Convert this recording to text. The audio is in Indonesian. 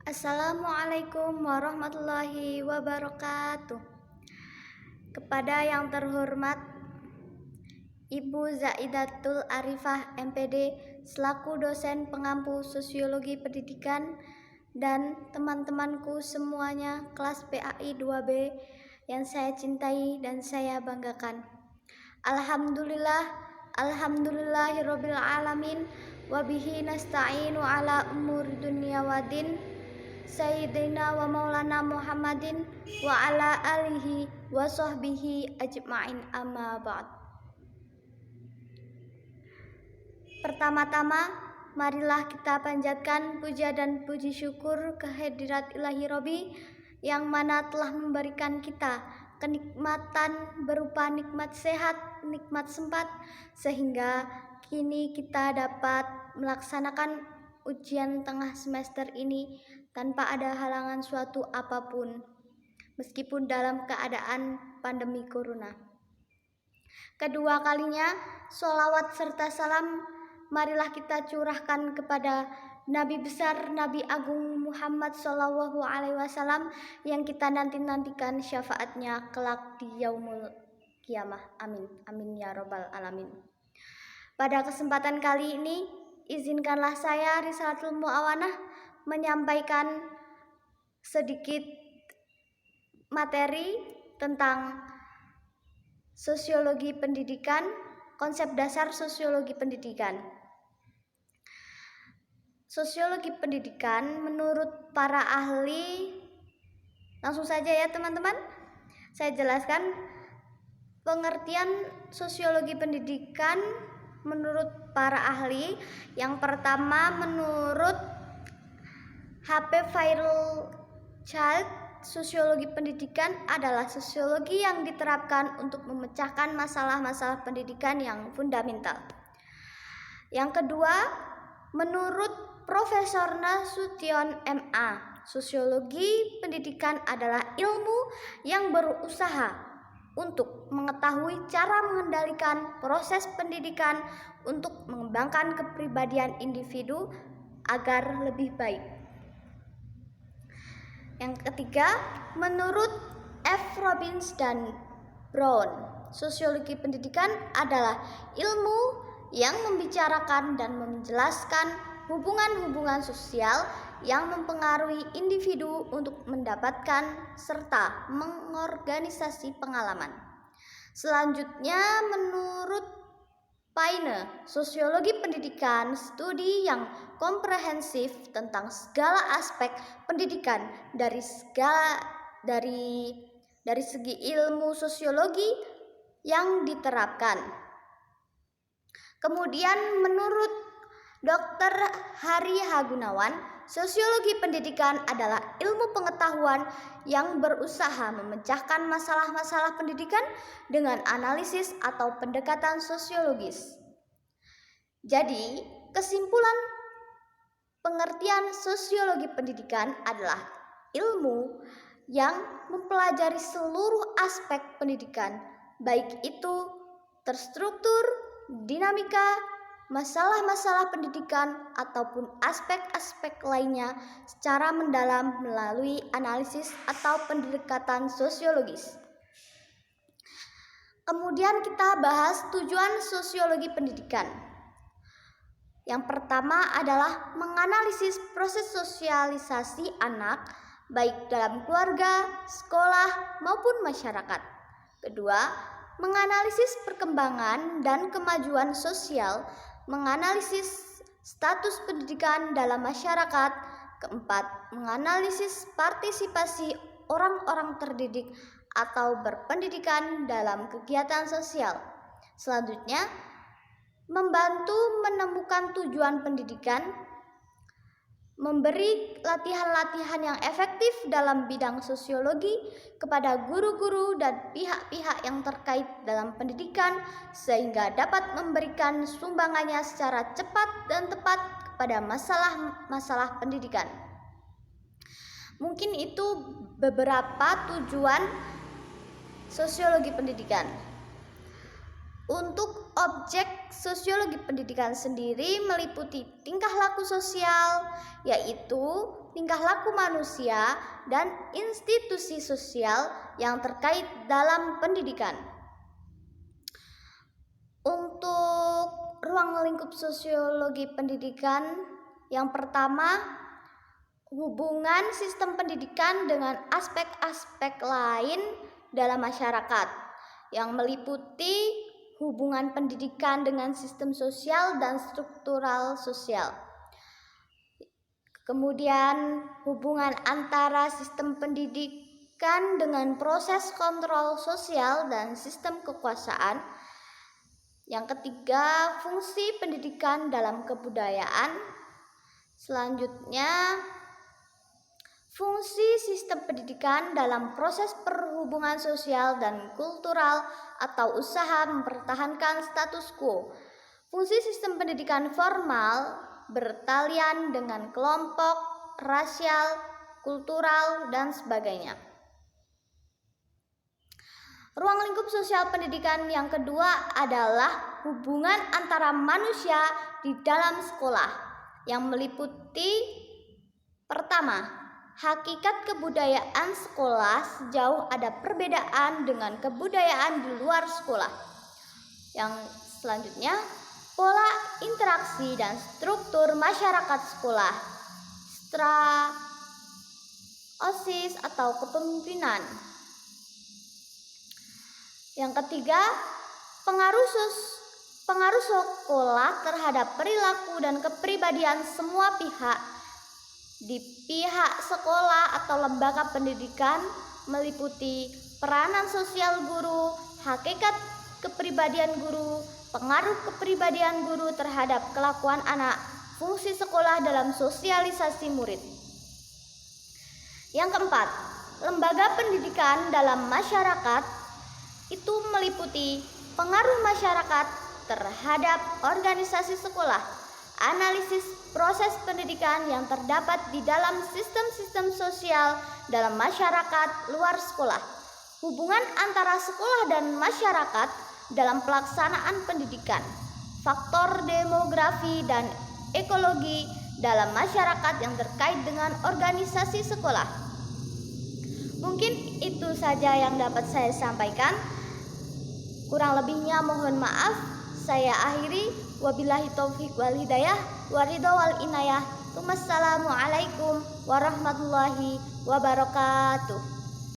Assalamualaikum warahmatullahi wabarakatuh. Kepada yang terhormat Ibu Zaidatul Arifah MPD selaku dosen pengampu Sosiologi Pendidikan dan teman-temanku semuanya kelas PAI 2B yang saya cintai dan saya banggakan. Alhamdulillahirabbil alamin wa bihi nasta'inu ala umuri dunya waddin. Sayyidina wa maulana Muhammadin wa ala alihi wa sahbihi ajma'in amma ba'd. Pertama-tama, marilah kita panjatkan puja dan puji syukur kehadirat Ilahi Robbi yang mana telah memberikan kita kenikmatan berupa nikmat sehat, nikmat sempat, sehingga kini kita dapat melaksanakan ujian tengah semester ini tanpa ada halangan suatu apapun, meskipun dalam keadaan pandemi corona. Kedua kalinya, sholawat serta salam marilah kita curahkan kepada Nabi besar, Nabi Agung Muhammad SAW yang kita nantikan syafaatnya kelak di yaumul kiamah. Amin, amin ya robbal alamin. Pada kesempatan kali ini, izinkanlah saya Risalatul Mu'awanah menyampaikan sedikit materi tentang sosiologi pendidikan, konsep dasar sosiologi pendidikan. Sosiologi pendidikan menurut para ahli, langsung saja ya teman-teman, saya jelaskan pengertian sosiologi pendidikan menurut para ahli. Yang pertama, menurut HP Viral Child, sosiologi pendidikan adalah sosiologi yang diterapkan untuk memecahkan masalah-masalah pendidikan yang fundamental. Yang kedua, menurut Profesor Nasution MA, sosiologi pendidikan adalah ilmu yang berusaha untuk mengetahui cara mengendalikan proses pendidikan untuk mengembangkan kepribadian individu agar lebih baik. Yang ketiga, menurut F. Robbins dan Brown, sosiologi pendidikan adalah ilmu yang membicarakan dan menjelaskan hubungan-hubungan sosial yang mempengaruhi individu untuk mendapatkan serta mengorganisasi pengalaman. Selanjutnya, menurut Paine, sosiologi pendidikan studi yang komprehensif tentang segala aspek pendidikan dari segi ilmu sosiologi yang diterapkan. Kemudian menurut Dr. Hari Hagunawan, sosiologi pendidikan adalah ilmu pengetahuan yang berusaha memecahkan masalah-masalah pendidikan dengan analisis atau pendekatan sosiologis. Jadi, kesimpulan pengertian sosiologi pendidikan adalah ilmu yang mempelajari seluruh aspek pendidikan, baik itu terstruktur, dinamika, masalah-masalah pendidikan ataupun aspek-aspek lainnya secara mendalam melalui analisis atau pendekatan sosiologis. Kemudian kita bahas tujuan sosiologi pendidikan. Yang pertama adalah menganalisis proses sosialisasi anak baik dalam keluarga, sekolah maupun masyarakat. Kedua, menganalisis perkembangan dan kemajuan sosial, menganalisis status pendidikan dalam masyarakat. Keempat, menganalisis partisipasi orang-orang terdidik atau berpendidikan dalam kegiatan sosial. Selanjutnya, membantu menemukan tujuan pendidikan, memberi latihan-latihan yang efektif dalam bidang sosiologi kepada guru-guru dan pihak-pihak yang terkait dalam pendidikan sehingga dapat memberikan sumbangannya secara cepat dan tepat kepada masalah-masalah pendidikan. Mungkin itu beberapa tujuan sosiologi pendidikan. Untuk objek sosiologi pendidikan sendiri meliputi tingkah laku sosial, yaitu tingkah laku manusia dan institusi sosial yang terkait dalam pendidikan. Untuk ruang lingkup sosiologi pendidikan, yang pertama, hubungan sistem pendidikan dengan aspek-aspek lain dalam masyarakat, yang meliputi hubungan pendidikan dengan sistem sosial dan struktural sosial. Kemudian hubungan antara sistem pendidikan dengan proses kontrol sosial dan sistem kekuasaan. Yang ketiga, fungsi pendidikan dalam kebudayaan. Selanjutnya, fungsi sistem pendidikan dalam proses perhubungan sosial dan kultural atau usaha mempertahankan status quo. Fungsi sistem pendidikan formal bertalian dengan kelompok, rasial, kultural, dan sebagainya. Ruang lingkup sosial pendidikan yang kedua adalah hubungan antara manusia di dalam sekolah, yang meliputi pertama, hakikat kebudayaan sekolah sejauh ada perbedaan dengan kebudayaan di luar sekolah. Yang selanjutnya, pola interaksi dan struktur masyarakat sekolah, OSIS atau kepemimpinan. Yang ketiga, pengaruh sekolah terhadap perilaku dan kepribadian semua pihak di pihak sekolah atau lembaga pendidikan, meliputi peranan sosial guru, hakikat kepribadian guru, pengaruh kepribadian guru terhadap kelakuan anak, fungsi sekolah dalam sosialisasi murid. Yang keempat, lembaga pendidikan dalam masyarakat itu meliputi pengaruh masyarakat terhadap organisasi sekolah, analisis proses pendidikan yang terdapat di dalam sistem-sistem sosial dalam masyarakat luar sekolah, hubungan antara sekolah dan masyarakat dalam pelaksanaan pendidikan, faktor demografi dan ekologi dalam masyarakat yang terkait dengan organisasi sekolah. Mungkin itu saja yang dapat saya sampaikan. Kurang lebihnya mohon maaf. Saya akhiri. Wabillahi taufiq wal hidayah waridho wal inayah. Wassalamualaikum warahmatullahi wabarakatuh.